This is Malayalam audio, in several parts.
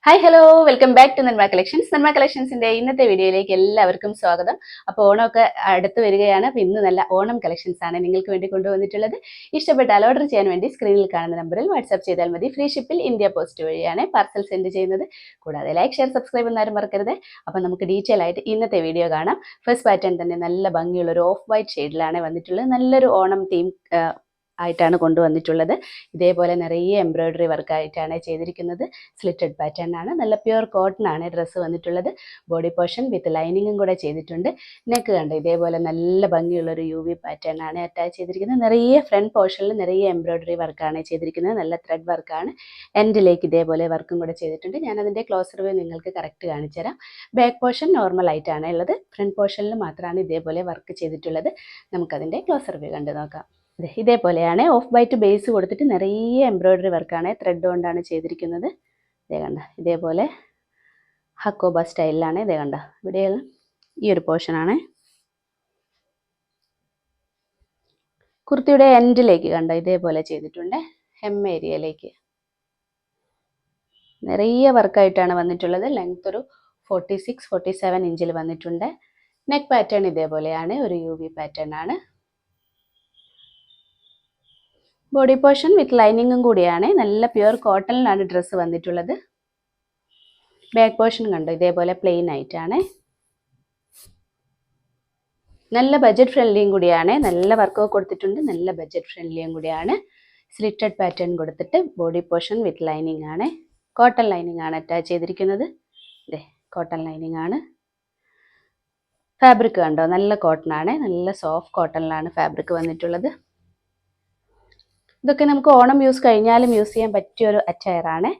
Hi hello welcome back to Nanma collections. Nanma കളക്ഷൻസിന്റെ ഇന്നത്തെ വീഡിയോയിലേക്ക് എല്ലാവർക്കും സ്വാഗതം. അപ്പോൾ ഓണമൊക്കെ അടുത്ത് വരികയാണ്. അപ്പോൾ ഇന്ന് നല്ല ഓണം കളക്ഷൻസ് ആണ് നിങ്ങൾക്ക് വേണ്ടി കൊണ്ടുവന്നിട്ടുള്ളത്. ഇഷ്ടപ്പെട്ടാൽ ഓർഡർ ചെയ്യാൻ വേണ്ടി സ്ക്രീനിൽ കാണുന്ന നമ്പറിൽ വാട്സ്ആപ്പ് ചെയ്താൽ മതി. ഫ്രീ ഷിപ്പിൽ ഇന്ത്യ പോസ്റ്റ് വഴിയാണ് പാർസൽ സെൻഡ് ചെയ്യുന്നത്. കൂടാതെ ലൈക്ക് ഷെയർ സബ്സ്ക്രൈബ് എന്നാരും മറക്കരുത്. അപ്പോൾ നമുക്ക് ഡീറ്റെയിൽ ആയിട്ട് ഇന്നത്തെ വീഡിയോ കാണാം. ഫസ്റ്റ് പാറ്റേൺ തന്നെ നല്ല ഭംഗിയുള്ള ഒരു ഓഫ് വൈറ്റ് ഷെയ്ഡിലാണ് വന്നിട്ടുള്ളത്. നല്ലൊരു ഓണം തീം ആയിട്ടാണ് കൊണ്ടുവന്നിട്ടുള്ളത്. ഇതേപോലെ നിറയെ എംബ്രോയിഡറി വർക്കായിട്ടാണ് ചെയ്തിരിക്കുന്നത്. സ്ലിറ്റഡ് പാറ്റേൺ ആണ്. നല്ല പ്യുവർ കോട്ടൺ ആണ് ഡ്രസ്സ് വന്നിട്ടുള്ളത്. ബോഡി പോർഷൻ വിത്ത് ലൈനിങ്ങും കൂടെ ചെയ്തിട്ടുണ്ട്. നെക്ക് കണ്ട് ഇതേപോലെ നല്ല ഭംഗിയുള്ളൊരു UV പാറ്റേൺ ആണ് അറ്റാച്ച് ചെയ്തിരിക്കുന്നത്. നിറയെ ഫ്രണ്ട് പോർഷനിൽ നിറയെ എംബ്രോയിഡറി വർക്കാണ് ചെയ്തിരിക്കുന്നത്. നല്ല ത്രെഡ് വർക്കാണ്. എൻഡിലേക്ക് ഇതേപോലെ വർക്കും കൂടെ ചെയ്തിട്ടുണ്ട്. ഞാനതിൻ്റെ ക്ലോസ് റിവ്യൂ നിങ്ങൾക്ക് കറക്റ്റ് കാണിച്ചു തരാം. ബാക്ക് പോർഷൻ നോർമൽ ആയിട്ടാണ് ഉള്ളത്. ഫ്രണ്ട് പോർഷനിൽ മാത്രമാണ് ഇതേപോലെ വർക്ക് ചെയ്തിട്ടുള്ളത്. നമുക്കതിൻ്റെ ക്ലോസ് റിവ്യൂ കണ്ടു നോക്കാം. ഇതേപോലെയാണ് ഓഫ് വൈറ്റ് ബേസ് കൊടുത്തിട്ട് നിറയെ എംബ്രോയിഡറി വർക്കാണ് ത്രെഡ് കൊണ്ടാണ് ചെയ്തിരിക്കുന്നത്. ഇതേ കണ്ട ഇതേപോലെ ഹക്കോബ സ്റ്റൈലിലാണ്. ഇതേ കണ്ട ഇവിടെ ഈ ഒരു പോർഷനാണ്. കുർത്തിയുടെ എൻഡിലേക്ക് കണ്ട ഇതേപോലെ ചെയ്തിട്ടുണ്ട്. ഹെം ഏരിയയിലേക്ക് നിറയെ വർക്കായിട്ടാണ് വന്നിട്ടുള്ളത്. ലെങ്ത് ഒരു 46-47 ഇഞ്ചിൽ വന്നിട്ടുണ്ട്. നെക്ക് പാറ്റേൺ ഇതേപോലെയാണ്. ഒരു UV പാറ്റേൺ ആണ്. ബോഡി പോർഷൻ വിത്ത് ലൈനിങ്ങും കൂടിയാണ്. നല്ല പ്യുവർ കോട്ടണിലാണ് ഡ്രസ്സ് വന്നിട്ടുള്ളത്. ബാക്ക് പോർഷൻ കണ്ടോ ഇതേപോലെ പ്ലെയിൻ ആയിട്ടാണ്. നല്ല ബഡ്ജറ്റ് ഫ്രണ്ട്ലിയും കൂടിയാണ്. നല്ല വർക്കൊക്കെ കൊടുത്തിട്ടുണ്ട്. നല്ല ബഡ്ജറ്റ് ഫ്രണ്ട്ലിയും കൂടിയാണ്. സ്ലിറ്റഡ് പാറ്റേൺ കൊടുത്തിട്ട് ബോഡി പോർഷൻ വിത്ത് ലൈനിങ് ആണ്. കോട്ടൺ ലൈനിങ് ആണ് അറ്റാച്ച് ചെയ്തിരിക്കുന്നത്. ഇതേ കോട്ടൺ ലൈനിങ് ആണ്. ഫാബ്രിക് കണ്ടോ നല്ല കോട്ടൺ ആണ്. നല്ല സോഫ്റ്റ് കോട്ടണിലാണ് ഫാബ്രിക് വന്നിട്ടുള്ളത്. ഇതൊക്കെ നമുക്ക് ഓണം യൂസ് കഴിഞ്ഞാലും യൂസ് ചെയ്യാൻ പറ്റിയ ഒരു അറ്റയർ ആണ്.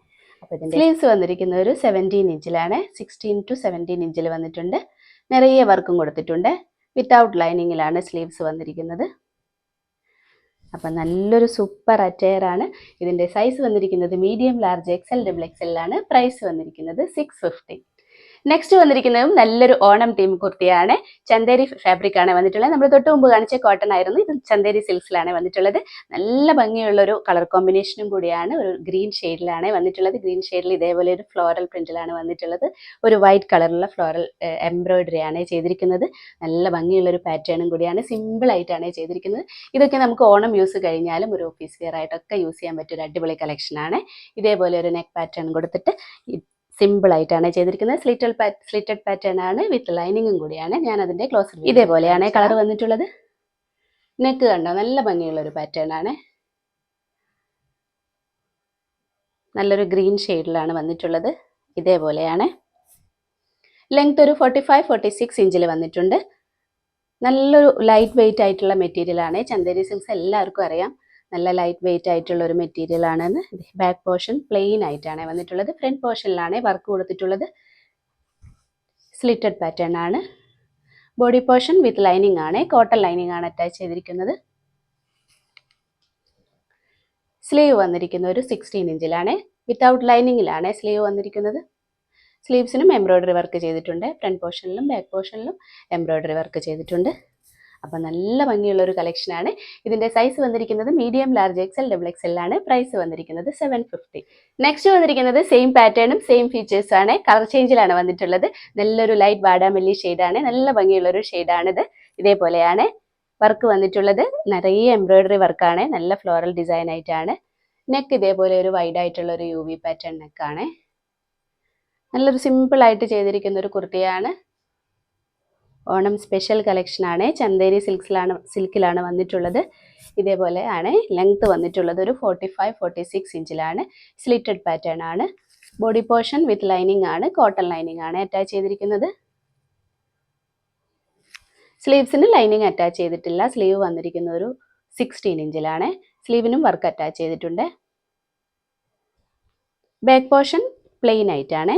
അപ്പോൾ ഇതിൻ്റെ സ്ലീവ്സ് വന്നിരിക്കുന്ന ഒരു 17 ഇഞ്ചിലാണ്. 16 to 17 ഇഞ്ചിൽ വന്നിട്ടുണ്ട്. നിറയെ വർക്കും കൊടുത്തിട്ടുണ്ട്. വിത്തൗട്ട് ലൈനിങ്ങിലാണ് സ്ലീവ്സ് വന്നിരിക്കുന്നത്. അപ്പം നല്ലൊരു സൂപ്പർ അറ്റയർ ആണ്. ഇതിൻ്റെ സൈസ് വന്നിരിക്കുന്നത് മീഡിയം, ലാർജ്, XL, XXL ആണ്. പ്രൈസ് വന്നിരിക്കുന്നത് 650. നെക്സ്റ്റ് വന്നിരിക്കുന്നതും നല്ലൊരു ഓണം തീം കുർത്തിയാണ്. ചന്ദേരി ഫാബ്രിക് ആണ് വന്നിട്ടുള്ളത്. നമ്മൾ തൊട്ട് മുമ്പ് കാണിച്ച കോട്ടൺ ആയിരുന്നു. ഇത് ചന്ദേരി സിൽക്സിലാണ് വന്നിട്ടുള്ളത്. നല്ല ഭംഗിയുള്ള ഒരു കളർ കോമ്പിനേഷനും കൂടിയാണ്. ഒരു ഗ്രീൻ ഷെയ്ഡിലാണ് വന്നിട്ടുള്ളത്. ഗ്രീൻ ഷെയ്ഡിൽ ഇതേപോലെ ഒരു ഫ്ലോറൽ പ്രിന്റിലാണ് വന്നിട്ടുള്ളത്. ഒരു വൈറ്റ് കളറുള്ള ഫ്ലോറൽ എംബ്രോയിഡറി ആണ് ചെയ്തിരിക്കുന്നത്. നല്ല ഭംഗിയുള്ള ഒരു പാറ്റേണും കൂടിയാണ്. സിമ്പിൾ ആയിട്ടാണ് ചെയ്തിരിക്കുന്നത്. ഇതൊക്കെ നമുക്ക് ഓണം യൂസ് കഴിഞ്ഞാലും ഒരു ഓഫീസ് വെയർ ആയിട്ടൊക്കെ യൂസ് ചെയ്യാൻ പറ്റിയ ഒരു അടിപൊളി കളക്ഷനാണ്. ഇതേപോലെ ഒരു നെക്ക് പാറ്റേൺ കൊടുത്തിട്ട് സിമ്പിൾ ആയിട്ടാണ് ചെയ്തിരിക്കുന്നത്. സ്ലിറ്റഡ് പാറ്റേൺ ആണ്. വിത്ത് ലൈനിങ്ങും കൂടിയാണ്. ഞാൻ അതിന്റെ ക്ലോസ് ഇതേപോലെയാണ് കളർ വന്നിട്ടുള്ളത്. നെക്ക് കണ്ടോ നല്ല ഭംഗിയുള്ള ഒരു പാറ്റേൺ ആണ്. നല്ലൊരു ഗ്രീൻ ഷെയ്ഡിലാണ് വന്നിട്ടുള്ളത്. ഇതേപോലെയാണ്. ലെങ്ത് ഒരു 45-46 ഇഞ്ചിൽ വന്നിട്ടുണ്ട്. നല്ലൊരു ലൈറ്റ് വെയിറ്റ് ആയിട്ടുള്ള മെറ്റീരിയൽ ആണ്. ചന്ദേരി സിൽക്സ് എല്ലാവർക്കും അറിയാം. നല്ല ലൈറ്റ് വെയിറ്റ് ആയിട്ടുള്ള ഒരു മെറ്റീരിയൽ ആണെന്ന്. ബാക്ക് പോർഷൻ പ്ലെയിൻ ആയിട്ടാണ് വന്നിട്ടുള്ളത്. ഫ്രണ്ട് പോർഷനിലാണ് വർക്ക് കൊടുത്തിട്ടുള്ളത്. സ്ലിറ്റഡ് പാറ്റേൺ ആണ്. ബോഡി പോർഷൻ വിത്ത് ലൈനിങ് ആണ്. കോട്ടൺ ലൈനിങ് ആണ് അറ്റാച്ച് ചെയ്തിരിക്കുന്നത്. സ്ലീവ് വന്നിരിക്കുന്ന ഒരു 16 ഇഞ്ചിലാണ്. വിത്തൗട്ട് ലൈനിങ്ങിലാണ് സ്ലീവ് വന്നിരിക്കുന്നത്. സ്ലീവ്സിനും എംബ്രോയിഡറി വർക്ക് ചെയ്തിട്ടുണ്ട്. ഫ്രണ്ട് പോർഷനിലും ബാക്ക് പോർഷനിലും എംബ്രോയിഡറി വർക്ക് ചെയ്തിട്ടുണ്ട്. അപ്പോൾ നല്ല ഭംഗിയുള്ള ഒരു കളക്ഷനാണ്. ഇതിൻ്റെ സൈസ് വന്നിരിക്കുന്നത് മീഡിയം, ലാർജ്, XL, XXL ആണ്. പ്രൈസ് വന്നിരിക്കുന്നത് 750. നെക്സ്റ്റ് വന്നിരിക്കുന്നത് സെയിം പാറ്റേണും സെയിം ഫീച്ചേഴ്സും ആണ്. കളർ ചേഞ്ചിലാണ് വന്നിട്ടുള്ളത്. നല്ലൊരു ലൈറ്റ് വാടാമല്ലി ഷെയ്ഡാണ്. നല്ല ഭംഗിയുള്ളൊരു ഷെയ്ഡാണിത്. ഇതേപോലെയാണ് വർക്ക് വന്നിട്ടുള്ളത്. നിറയെ എംബ്രോയിഡറി വർക്കാണ്. നല്ല ഫ്ലോറൽ ഡിസൈൻ ആയിട്ടാണ്. നെക്ക് ഇതേപോലെ ഒരു വൈഡ് ആയിട്ടുള്ള ഒരു UV പാറ്റേൺ നെക്കാണ്. നല്ലൊരു സിമ്പിൾ ആയിട്ട് ചെയ്തിരിക്കുന്ന ഒരു കുർത്തിയാണ്. ഓണം സ്പെഷ്യൽ കളക്ഷനാണ്. ചന്ദേരി സിൽക്കിലാണ് വന്നിട്ടുള്ളത്. ഇതേപോലെ ആണ് ലെങ്ത് വന്നിട്ടുള്ളത്. ഒരു 45-46 ഇഞ്ചിലാണ്. സ്ലിറ്റഡ് പാറ്റേൺ ആണ്. ബോഡി പോർഷൻ വിത്ത് ലൈനിങ് ആണ്. കോട്ടൺ ലൈനിങ് ആണ് അറ്റാച്ച് ചെയ്തിരിക്കുന്നത്. സ്ലീവ്സിന് ലൈനിങ് അറ്റാച്ച് ചെയ്തിട്ടില്ല. സ്ലീവ് വന്നിരിക്കുന്ന ഒരു 16 ഇഞ്ചിലാണ്. സ്ലീവിനും വർക്ക് അറ്റാച്ച് ചെയ്തിട്ടുണ്ട്. ബാക്ക് പോർഷൻ പ്ലെയിൻ ആയിട്ടാണ്.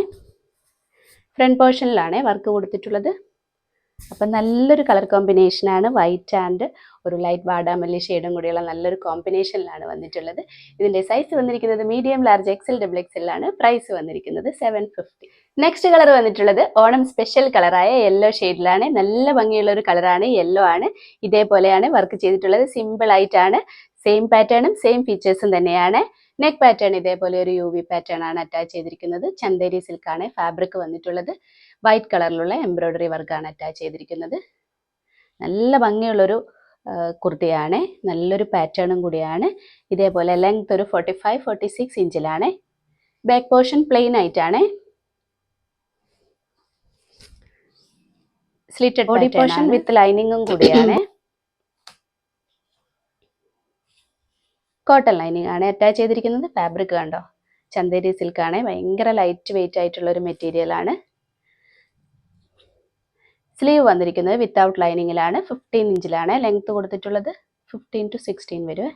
ഫ്രണ്ട് പോർഷനിലാണ് വർക്ക് കൊടുത്തിട്ടുള്ളത്. അപ്പം നല്ലൊരു കളർ കോമ്പിനേഷനാണ്. വൈറ്റ് ആൻഡ് ഒരു ലൈറ്റ് വാടാമല്ലി ഷെയ്ഡും കൂടിയുള്ള നല്ലൊരു കോമ്പിനേഷനിലാണ് വന്നിട്ടുള്ളത്. ഇതിൻ്റെ സൈസ് വന്നിരിക്കുന്നത് മീഡിയം, ലാർജ്, XL, XXL ആണ്. പ്രൈസ് വന്നിരിക്കുന്നത് 750. നെക്സ്റ്റ് കളർ വന്നിട്ടുള്ളത് ഓണം സ്പെഷ്യൽ കളറായ യെല്ലോ ഷെയ്ഡിലാണ്. നല്ല ഭംഗിയുള്ള ഒരു കളറാണ്. യെല്ലോ ആണ്. ഇതേപോലെയാണ് വർക്ക് ചെയ്തിട്ടുള്ളത്. സിമ്പിൾ ആയിട്ടാണ്. സെയിം പാറ്റേണും സെയിം ഫീച്ചേഴ്സും തന്നെയാണ്. നെക്ക് പാറ്റേൺ ഇതേപോലെ ഒരു UV പാറ്റേൺ ആണ് അറ്റാച്ച് ചെയ്തിരിക്കുന്നത്. ചന്ദേരി സിൽക്കാണ് ഫാബ്രിക് വന്നിട്ടുള്ളത്. വൈറ്റ് കളറിലുള്ള എംബ്രോയിഡറി വർക്കാണ് അറ്റാച്ച് ചെയ്തിരിക്കുന്നത്. നല്ല ഭംഗിയുള്ളൊരു കുർത്തിയാണ്, നല്ലൊരു പാറ്റേണും കൂടിയാണ്. ഇതേപോലെ ലെങ്ത് ഒരു 45-46 ഇഞ്ചിലാണ്. ബാക്ക് പോർഷൻ പ്ലെയിൻ ആയിട്ടാണ്. സ്ലിറ്റഡ് ബോഡി പോർഷൻ വിത്ത് ലൈനിങ്ങും കൂടിയാണ്. കോട്ടൺ ലൈനിങ് ആണ് അറ്റാച്ച് ചെയ്തിരിക്കുന്നത്. ഫാബ്രിക് കണ്ടോ, ചന്ദേരി സിൽക്കാണ്, ഭയങ്കര ലൈറ്റ് വെയിറ്റ് ആയിട്ടുള്ള ഒരു മെറ്റീരിയൽ ആണ്. സ്ലീവ് വന്നിരിക്കുന്നത് വിത്തൗട്ട് ലൈനിങ്ങിലാണ്. 15 ഇഞ്ചിലാണ് ലെങ്ത് കൊടുത്തിട്ടുള്ളത്. 15 to 16 വരും.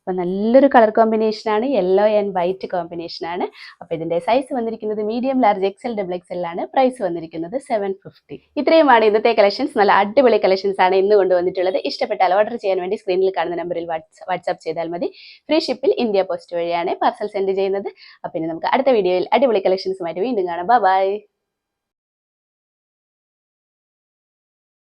അപ്പോൾ നല്ലൊരു കളർ കോമ്പിനേഷനാണ്, യെല്ലോ ആൻഡ് വൈറ്റ് കോമ്പിനേഷനാണ്. അപ്പോൾ ഇതിൻ്റെ സൈസ് വന്നിരിക്കുന്നത് മീഡിയം, ലാർജ്, XL, XXL ആണ്. പ്രൈസ് വന്നിരിക്കുന്നത് 750. ഇത്രയുമാണ് ഇന്നത്തെ കളക്ഷൻസ്. നല്ല അടിപൊളി കളക്ഷൻസ് ആണ് ഇന്ന് കൊണ്ടുവന്നിട്ടുള്ളത്. ഇഷ്ടപ്പെട്ടാൽ ഓർഡർ ചെയ്യാൻ വേണ്ടി സ്ക്രീനിൽ കാണുന്ന നമ്പറിൽ വാട്സാപ്പ് ചെയ്താൽ മതി. ഫ്രീ ഷിപ്പിൽ ഇന്ത്യ പോസ്റ്റ് വഴിയാണ് പാർസൽ സെൻഡ് ചെയ്യുന്നത്. അപ്പോൾ ഇനി നമുക്ക് അടുത്ത വീഡിയോയിൽ അടിപൊളി കളക്ഷൻസുമായിട്ട് വീണ്ടും കാണാം. ബൈ.